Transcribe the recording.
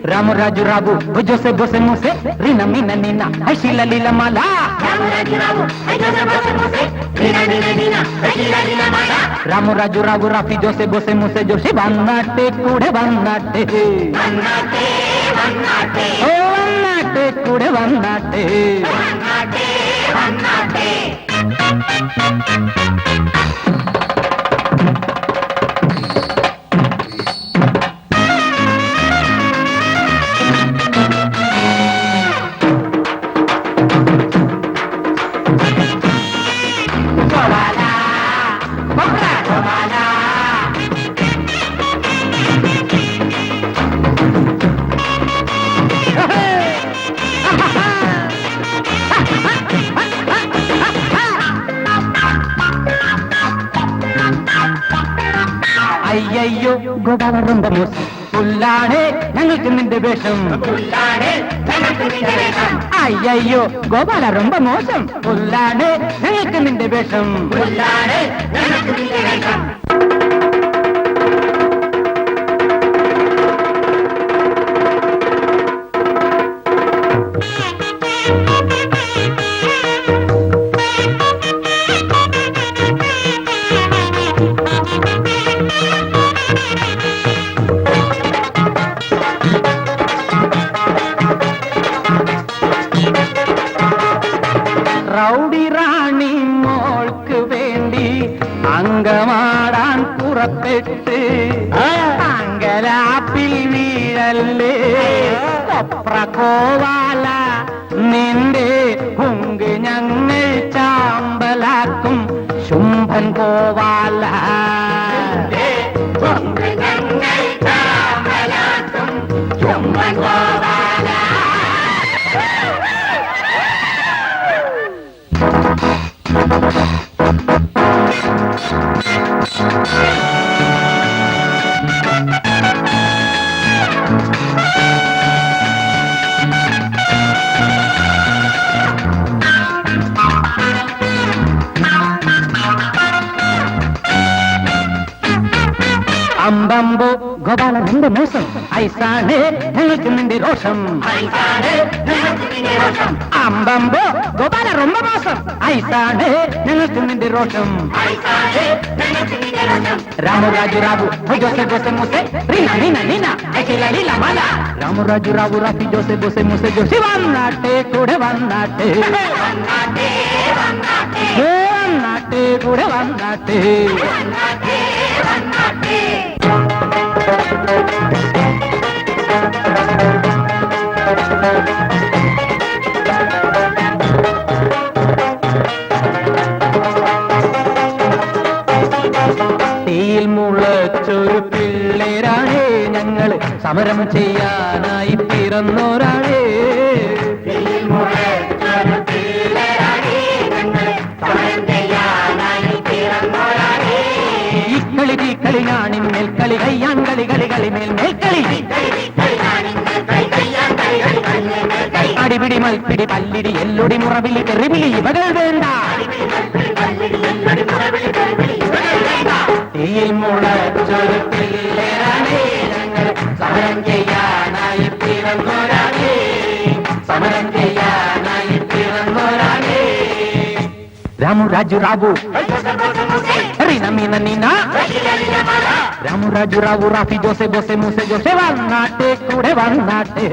Ramu Raju Rabu, Jose Bose Mose, Rina Mina Nina, Ashila Lila Mala. Ramu Raju Rabu, Jose Bose Mose, Rina Mina Nina, Ashila Lila Mala. Ramu Raju Rabu, Rafi Jose Bose Mose, Joshi Vannate, Kude Vannate. Vannate, Vannate. Oh, Vannate, Kude Vannate. Vannate, Vannate. അയ്യോ ഗോപാല റൊമ്പ മോശം പുല്ലാണ് ഞങ്ങൾക്ക് നിന്റെ വേഷം അയ്യോ ഗോപാല റൊമ്പ മോശം പുല്ലാണ് ഞങ്ങൾക്ക് നിന്റെ വേഷം റൗഡി റാണി മോൾക്ക് വേണ്ടി അങ്കമാടാൻ പുറപ്പെട്ട് അങ്കലാപ്പിൽ വീഴല്ലേ കൊപ്രകോവാല നിന്റെ ഹുങ്ക് ഞങ്ങൾ ചാമ്പലാക്കും ശുംഭൻ കോവാല ശുംഭൻ കോവാല. അമ്പമ്പോ ഗോപാല നിന്റെ മോശം ഐസാണ് ഞങ്ങൾക്ക് നിന്റെ രോഷം അമ്പമ്പോ ഗോപാല റൊമ്പ മോശം ഐസാണ് ഞങ്ങൾക്ക് നിന്റെ രോഷം രാമു രാജു രാബു ജോസെ ബോസെ മുസെ റീന നീന നീന അഖില ലീല മാല രാമു രാജു രാബു റാഫി ജോസെ ബോസെ മുസെ ജോഷി വന്നാട്ടെ കൂടെ വന്നാട്ടെ വന്നാട്ടെ കൂടെ വന്നാട്ടെ തീയിൽ മുളച്ചൊരു പിള്ളേരാണേ ഞങ്ങൾ സമരം ചെയ്യാനായി പിറന്നോരാണേ ഇക്കളി കളി ഞാണിൻ മേൽക്കളി കയ്യാൻ കളി കളി കളി മേൽ മേൽക്കളി അടിപിടി മൽപ്പിടി പല്ലിടി എല്ലൊടി മുറവിളി തെറിവിളി ഇവകൾ വേണ്ട തീയിൽ മുളച്ചൊരു പിള്ളേരാണേ ഞങ്ങൾ സമരം ചെയ്യാനായി പിറന്നോരാണേ സമരം ചെയ്യാനായി പിറന്നോരാണേ രാമു രാജു രാബു റീന മീന നീന രാമു രാജു രാബു റാഫി ജോസെ ബോസെ മുസെ ജോസെ വന്നാട്ടെ കൂടെ വന്നാട്ടെ